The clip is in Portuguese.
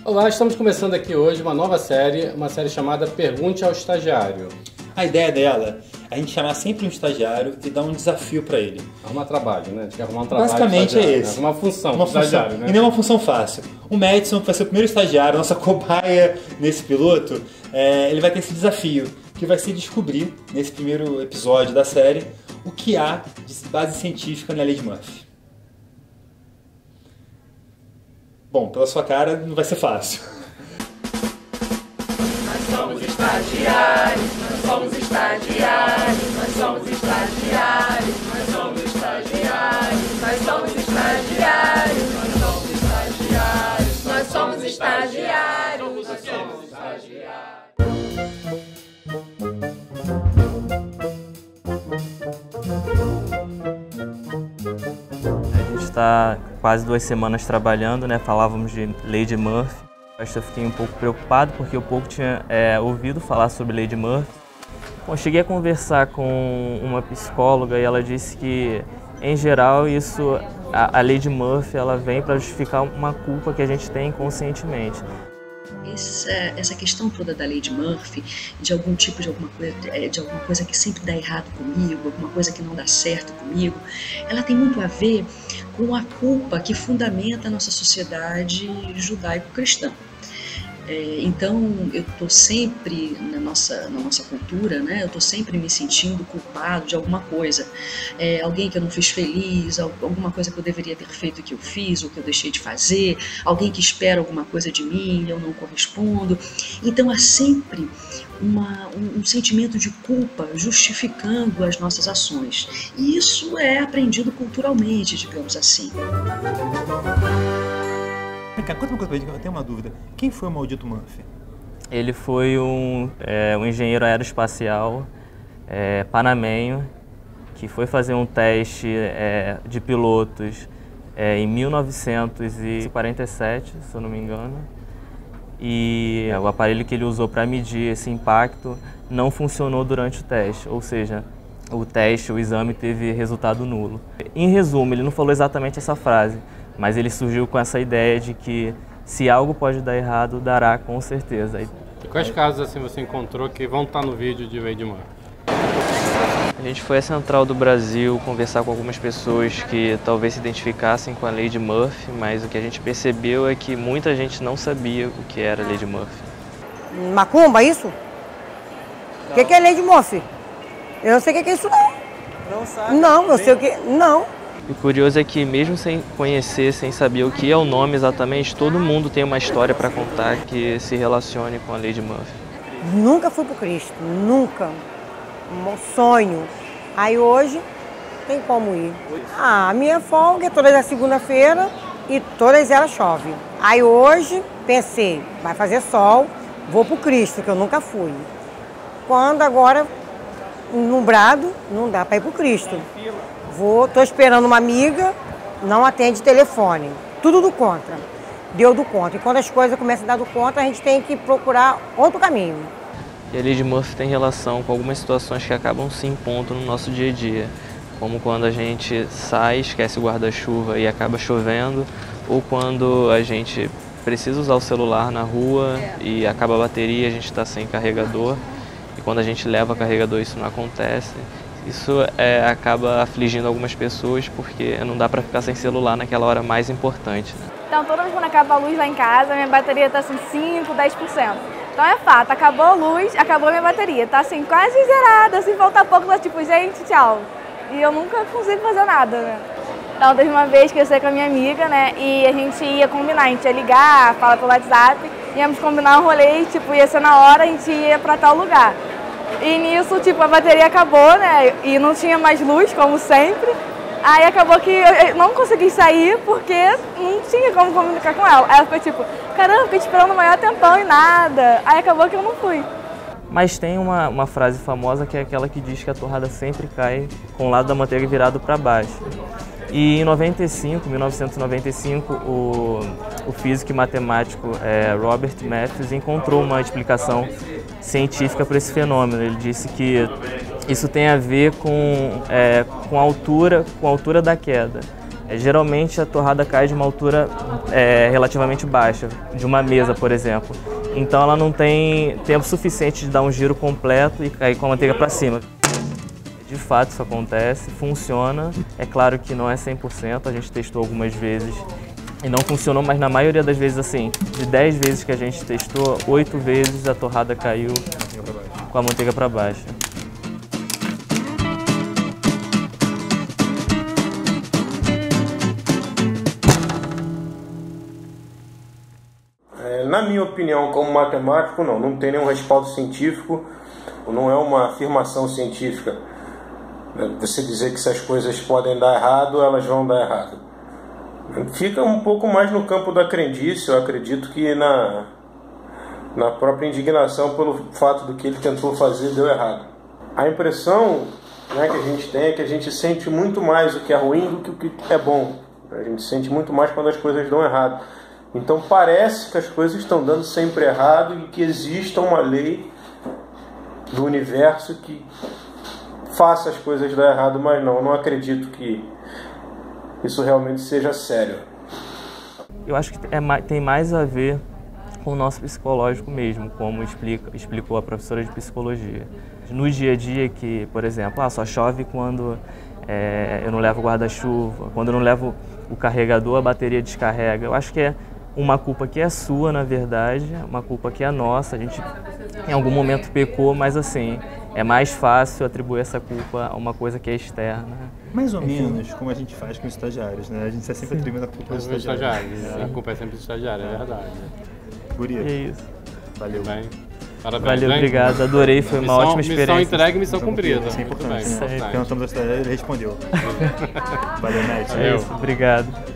Olá, estamos começando aqui hoje uma nova série, uma série chamada Pergunte ao Estagiário. A ideia dela é a gente chamar sempre um estagiário e dar um desafio para ele. Arrumar trabalho, né? A gente quer arrumar um trabalho. Basicamente é esse. Arrumar uma função pro estagiário, né? E não é uma função fácil. O Madison, que vai ser o primeiro estagiário, nossa cobaia nesse piloto, ele vai ter esse desafio, que vai ser descobrir, nesse primeiro episódio da série, o que há de base científica na lei de Murphy. Bom, pela sua cara, não vai ser fácil. Nós somos estagiários, nós somos estagiários, nós somos estagiários, nós somos estagiários, nós somos estagiários, nós somos estagiários, nós somos estagiários, nós somos estagiários. A gente está quase 2 semanas trabalhando, né? Falávamos de lei de Murphy. Eu fiquei um pouco preocupado porque eu pouco tinha ouvido falar sobre lei de Murphy. Bom, cheguei a conversar com uma psicóloga e ela disse que, em geral, a lei de Murphy ela vem para justificar uma culpa que a gente tem inconscientemente. Essa questão toda da lei de Murphy, de alguma coisa que sempre dá errado comigo, alguma coisa que não dá certo comigo, ela tem muito a ver com a culpa que fundamenta a nossa sociedade judaico-cristã. Então, eu estou sempre, na nossa cultura, né, eu estou sempre me sentindo culpado de alguma coisa. Alguém que eu não fiz feliz, alguma coisa que eu deveria ter feito que eu fiz ou que eu deixei de fazer, alguém que espera alguma coisa de mim e eu não correspondo. Então, há sempre um sentimento de culpa justificando as nossas ações. E isso é aprendido culturalmente, digamos assim. Conta uma coisa pra gente, eu tenho uma dúvida. Quem foi o maldito Murphy? Ele foi um engenheiro aeroespacial panamenho que foi fazer um teste de pilotos em 1947, se eu não me engano. E o aparelho que ele usou para medir esse impacto não funcionou durante o teste, ou seja, o exame teve resultado nulo. Em resumo, ele não falou exatamente essa frase, mas ele surgiu com essa ideia de que se algo pode dar errado, dará com certeza. E quais casos assim você encontrou que vão estar no vídeo de lei de Murphy? A gente foi à Central do Brasil conversar com algumas pessoas que talvez se identificassem com a lei de Murphy, mas o que a gente percebeu é que muita gente não sabia o que era a lei de Murphy. Macumba, isso? O que é lei de Murphy? Eu não sei o que é isso não. Não sabe? Não, eu sei o que... Não. O curioso é que mesmo sem conhecer, sem saber o que é o nome exatamente, todo mundo tem uma história para contar que se relacione com a lei de Murphy. Nunca fui pro Cristo, nunca. Um sonho. Aí hoje tem como ir. A minha folga é todas as segunda-feira e todas elas chove. Aí hoje pensei, vai fazer sol, vou pro Cristo, que eu nunca fui. Quando agora, nublado, não dá para ir pro Cristo. Tô esperando uma amiga, não atende telefone. Tudo do contra. Deu do contra. E quando as coisas começam a dar do contra, a gente tem que procurar outro caminho. E a lei de Murphy tem relação com algumas situações que acabam se impondo no nosso dia a dia. Como quando a gente sai, esquece o guarda-chuva e acaba chovendo, ou quando a gente precisa usar o celular na rua e acaba a bateria, a gente está sem carregador. E quando a gente leva carregador, isso não acontece. Isso acaba afligindo algumas pessoas porque não dá para ficar sem celular naquela hora mais importante, né? Então, toda vez quando acaba a luz lá em casa, minha bateria está assim 5, 10%. Então é fato, acabou a luz, acabou a minha bateria. Tá assim quase zerada, assim, falta pouco, tá tipo, gente, tchau. E eu nunca consigo fazer nada, né? Então teve uma vez que eu saí com a minha amiga, né, e a gente ia combinar, a gente ia ligar, falar pelo WhatsApp, íamos combinar um rolê e, tipo, ia ser na hora, a gente ia pra tal lugar. E nisso, tipo, a bateria acabou, né, e não tinha mais luz, como sempre. Aí acabou que eu não consegui sair porque não tinha como comunicar com ela. Aí ela ficou tipo, caramba, fiquei esperando o maior tempão e nada. Aí acabou que eu não fui. Mas tem uma frase famosa que é aquela que diz que a torrada sempre cai com o lado da manteiga virado para baixo. E em 1995, o físico e matemático Robert Matthews encontrou uma explicação científica para esse fenômeno. Ele disse que isso tem a ver com a altura da queda. Geralmente a torrada cai de uma altura relativamente baixa, de uma mesa, por exemplo. Então ela não tem tempo suficiente de dar um giro completo e cair com a manteiga para cima. De fato isso acontece, funciona. É claro que não é 100%, a gente testou algumas vezes e não funcionou, mas na maioria das vezes, assim, de 10 vezes que a gente testou, 8 vezes a torrada caiu com a manteiga para baixo. Na minha opinião, como matemático, não tem nenhum respaldo científico, não é uma afirmação científica. Você dizer que se as coisas podem dar errado, elas vão dar errado. Fica um pouco mais no campo da crendice, eu acredito que na própria indignação pelo fato do que ele tentou fazer deu errado. A impressão, né, que a gente tem é que a gente sente muito mais o que é ruim do que o que é bom. A gente sente muito mais quando as coisas dão errado. Então parece que as coisas estão dando sempre errado e que exista uma lei do universo que faça as coisas dar errado, mas eu não acredito que isso realmente seja sério. Eu acho que tem mais a ver com o nosso psicológico mesmo, como explicou a professora de psicologia. No dia a dia que, por exemplo, só chove quando eu não levo guarda-chuva, quando eu não levo o carregador, a bateria descarrega. Eu acho que é uma culpa que é sua, na verdade, uma culpa que é nossa. A gente em algum momento pecou, mas assim, é mais fácil atribuir essa culpa a uma coisa que é externa. Mais ou menos como a gente faz com os estagiários, né? A gente está sempre atribuindo a culpa aos estagiários. A culpa é sempre do estagiário, é verdade. Guria. É isso. Valeu. Bem, parabéns, valeu, hein? obrigado, adorei, foi uma ótima experiência. Missão entregue, missão cumprida. Isso é importante, Muito bem, né? Perguntamos ao estagiário, ele respondeu. Valeu, Matt. É isso, obrigado.